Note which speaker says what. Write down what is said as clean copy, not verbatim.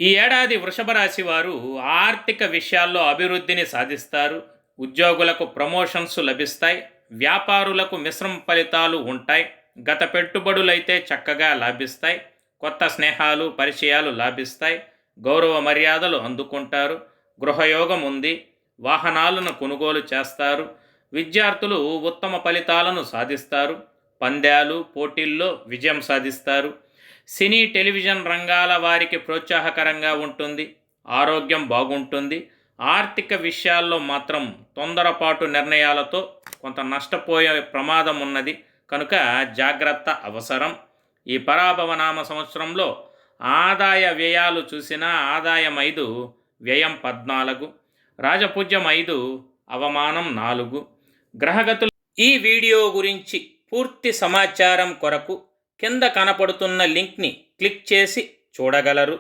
Speaker 1: ఈ ఏడాది వృషభ రాశి వారు ఆర్థిక విషయాల్లో అభివృద్ధిని సాధిస్తారు. ఉద్యోగులకు ప్రమోషన్స్ లభిస్తాయి. వ్యాపారులకు మిశ్రమ ఫలితాలు ఉంటాయి. గత పెట్టుబడులైతే చక్కగా లాభిస్తాయి. కొత్త స్నేహాలు పరిచయాలు లాభిస్తాయి. గౌరవ మర్యాదలు అందుకుంటారు. గృహయోగం ఉంది. వాహనాలను కొనుగోలు చేస్తారు. విద్యార్థులు ఉత్తమ ఫలితాలను సాధిస్తారు. పందాలు పోటీల్లో విజయం సాధిస్తారు. సినీ టెలివిజన్ రంగాల వారికి ప్రోత్సాహకరంగా ఉంటుంది. ఆరోగ్యం బాగుంటుంది. ఆర్థిక విషయాల్లో మాత్రం తొందరపాటు నిర్ణయాలతో కొంత నష్టపోయే ప్రమాదం ఉన్నది కనుక జాగ్రత్త అవసరం. ఈ పరాభవనామ సంవత్సరంలో ఆదాయ వ్యయాలు చూసినా ఆదాయం 5, వ్యయం 14, రాజపూజ్యం 5, అవమానం 4. గ్రహగతులు. ఈ వీడియో గురించి పూర్తి సమాచారం కొరకు కింద కనపడుతున్న లింక్ని క్లిక్ చేసి చూడగలరు.